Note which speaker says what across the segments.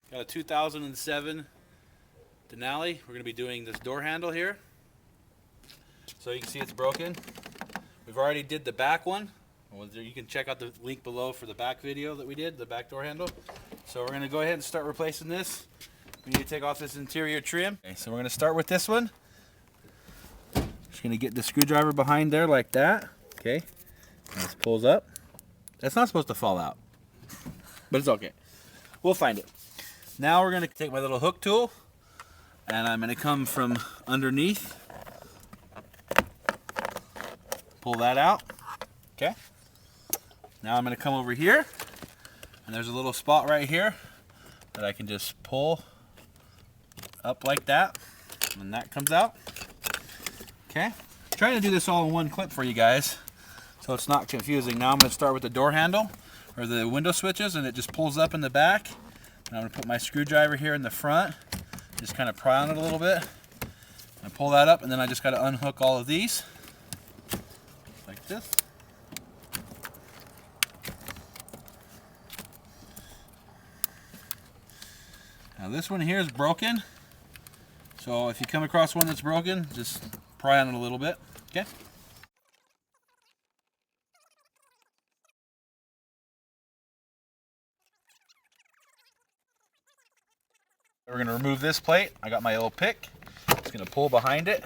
Speaker 1: Got a 2007 Denali. We're going to be doing this door handle here. So you can see it's broken. We've already did the back one. You can check out the link below for the back video that we did, the back door handle. So we're going to go ahead and start replacing this. We need to take off this interior trim. Okay, so we're going to start with this one. Just going to get the screwdriver behind there like that. Okay, and this pulls up. That's not supposed to fall out, but it's okay. We'll find it. Now we're going to take my little hook tool, and I'm going to come from underneath. Pull that out. Okay. Now I'm going to come over here, and there's a little spot right here that I can just pull up like that, and that comes out. Okay. I'm trying to do this all in one clip for you guys, so it's not confusing. Now I'm going to start with the door handle, or the window switches, and it just pulls up in the back. And I'm going to put my screwdriver here in the front, just kind of pry on it a little bit, and pull that up, and then I just got to unhook all of these, like this. Now this one here is broken, so if you come across one that's broken, just pry on it a little bit, okay? We're going to remove this plate. I got my little pick. Just going to pull behind it,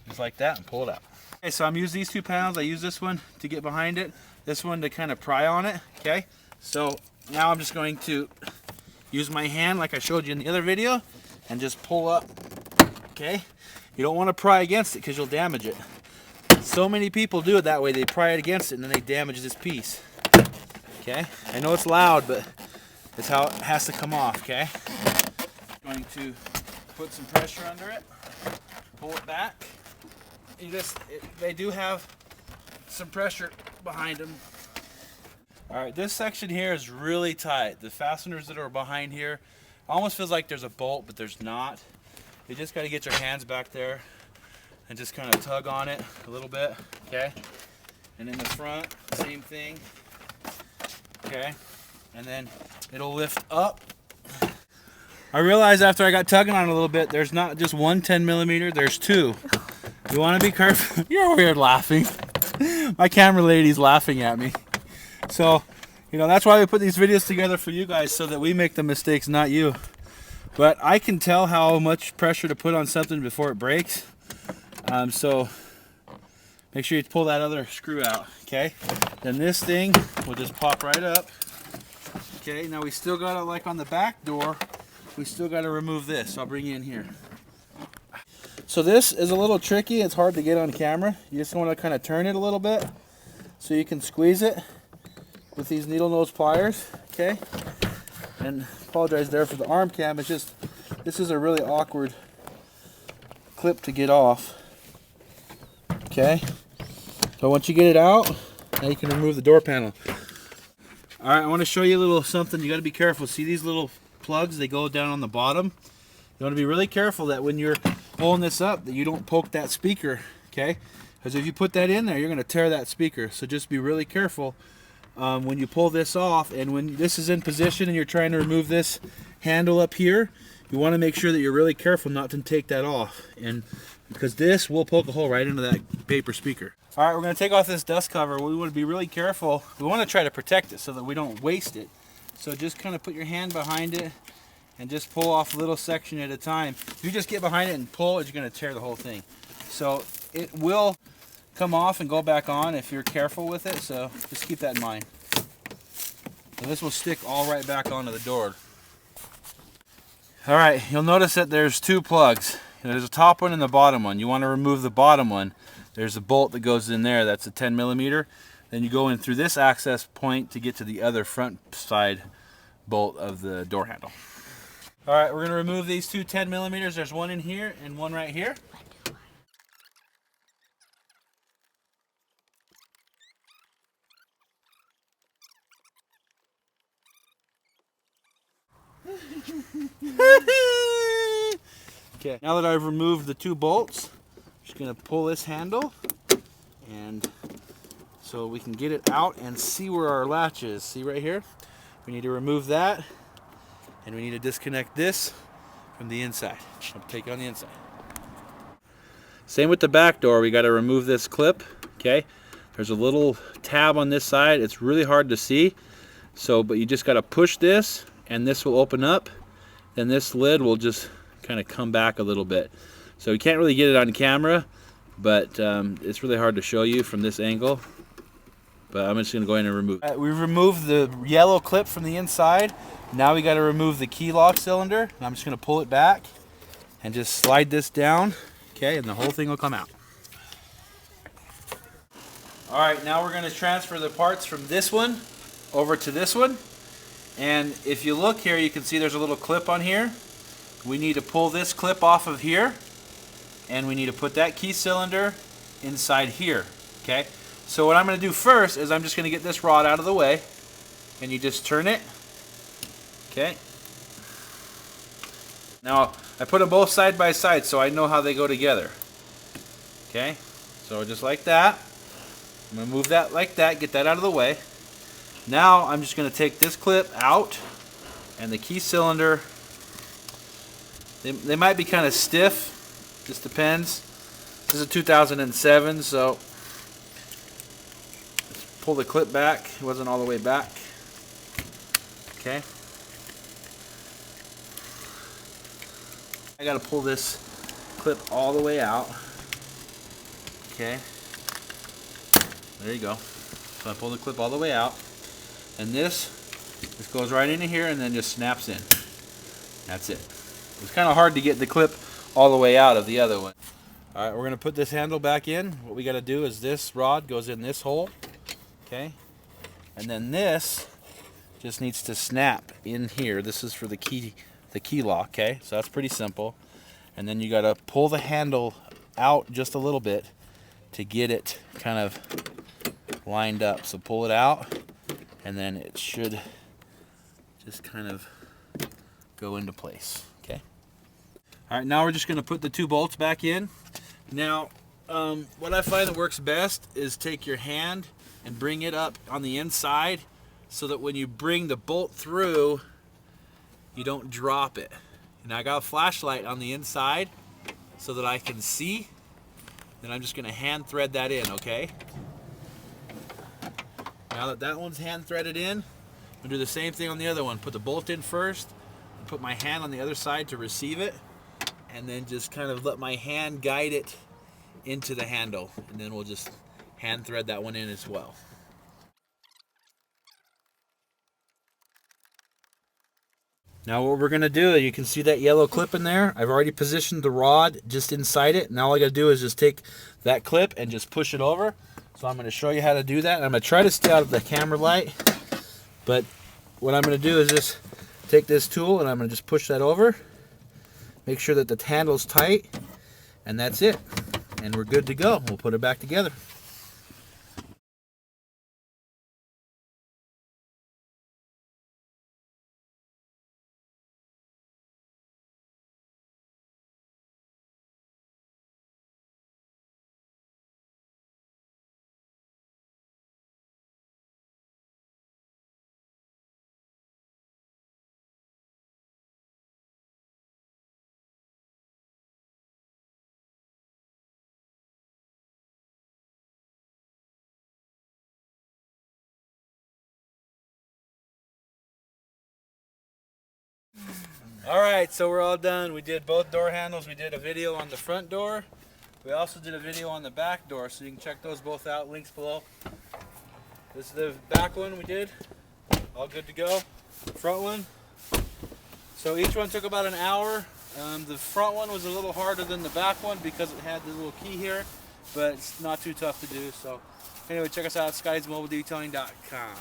Speaker 1: just like that, and pull it out. Okay, so I'm using these 2 pounds. I use this one to get behind it, this one to kind of pry on it, okay? So now I'm just going to use my hand like I showed you in the other video and just pull up, okay? You don't want to pry against it because you'll damage it. So many people do it that way. They pry it against it and then they damage this piece, okay? I know it's loud, but it's how it has to come off, okay? I'm going to put some pressure under it, pull it back. They do have some pressure behind them. All right, this section here is really tight. The fasteners that are behind here, almost feels like there's a bolt, but there's not. You just got to get your hands back there and just kind of tug on it a little bit, okay? And in the front, same thing, okay? And then it'll lift up. I realized after I got tugging on it a little bit, there's not just one 10 millimeter, there's 2. You want to be careful. You're weird laughing. My camera lady's laughing at me. So, you know, that's why we put these videos together for you guys, so that we make the mistakes, not you. But I can tell how much pressure to put on something before it breaks. So make sure you pull that other screw out, okay? Then this thing will just pop right up. Okay, now we still got to, like on the back door, we still got to remove this. So I'll bring you in here. So this is a little tricky. It's hard to get on camera. You just want to kind of turn it a little bit so you can squeeze it with these needle nose pliers, okay? And apologize there for the arm cam. It's just, this is a really awkward clip to get off, okay? So once you get it out, now you can remove the door panel. All right, I want to show you a little something. You got to be careful. See these little plugs? They go down on the bottom. You want to be really careful that when you're pulling this up, that you don't poke that speaker, okay? Because if you put that in there, you're going to tear that speaker. So just be really careful when you pull this off, and when this is in position and you're trying to remove this handle up here, you want to make sure that you're really careful not to take that off, and because this will poke a hole right into that paper speaker. All right, we're going to take off this dust cover. We want to be really careful. We want to try to protect it so that we don't waste it. So just kind of put your hand behind it and just pull off a little section at a time. If you just get behind it and pull, it's going to tear the whole thing. So it will come off and go back on if you're careful with it, so just keep that in mind. So this will stick all right back onto the door. All right, you'll notice that there's 2 plugs. There's a top one and the bottom one. You want to remove the bottom one. There's a bolt that goes in there. That's a 10 millimeter. Then you go in through this access point to get to the other front side bolt of the door handle. All right, we're going to remove these 2 10 millimeters. There's one in here and one right here. Okay, now that I've removed the 2 bolts, I'm just going to pull this handle, and so we can get it out and see where our latch is. See right here? We need to remove that, And we need to disconnect this from the inside. I'll take it on the inside. Same with the back door. We got to remove this clip. Okay, there's a little tab on this side. It's really hard to see. So, but you just got to push this, and this will open up. Then this lid will just kind of come back a little bit. So you can't really get it on camera, but it's really hard to show you from this angle. But I'm just going to go in and remove it. We removed the yellow clip from the inside. Now we got to remove the key lock cylinder. And I'm just going to pull it back and just slide this down. Okay, and the whole thing will come out. All right, now we're going to transfer the parts from this one over to this one. And if you look here, you can see there's a little clip on here. We need to pull this clip off of here, and we need to put that key cylinder inside here. Okay, so what I'm going to do first is I'm just going to get this rod out of the way, and you just turn it. Okay, now I put them both side by side so I know how they go together. Okay, so just like that. I'm going to move that like that, get that out of the way. Now I'm just going to take this clip out, and the key cylinder, they might be kind of stiff, just depends. This is a 2007, so let's pull the clip back. It wasn't all the way back. Okay. I got to pull this clip all the way out. Okay. There you go. So I pull the clip all the way out, and this goes right into here and then just snaps in. That's it. It's kind of hard to get the clip all the way out of the other one. All right, we're going to put this handle back in. What we got to do is this rod goes in this hole, okay? And then this just needs to snap in here. This is for the key lock, okay? So that's pretty simple. And then you got to pull the handle out just a little bit to get it kind of lined up. So pull it out, and then it should just kind of go into place. Okay. All right, now we're just going to put the two bolts back in. Now, what I find that works best is take your hand and bring it up on the inside so that when you bring the bolt through, you don't drop it. And I got a flashlight on the inside so that I can see. Then I'm just going to hand thread that in, okay? Now that that one's hand threaded in, I'll do the same thing on the other one. Put the bolt in first, and put my hand on the other side to receive it, and then just kind of let my hand guide it into the handle, and then we'll just hand thread that one in as well. Now what we're going to do, you can see that yellow clip in there. I've already positioned the rod just inside it. Now all I got to do is just take that clip and just push it over. So I'm going to show you how to do that. I'm going to try to stay out of the camera light. But what I'm going to do is just take this tool and I'm going to just push that over. Make sure that the handle's tight. And that's it. And we're good to go. We'll put it back together. Alright, so we're all done. We did both door handles. We did a video on the front door. We also did a video on the back door, so you can check those both out. Links below. This is the back one we did. All good to go. Front one. So each one took about an hour. The front one was a little harder than the back one because it had the little key here, but it's not too tough to do. So anyway, check us out at SCOTTY'S Mobile Detailing.com.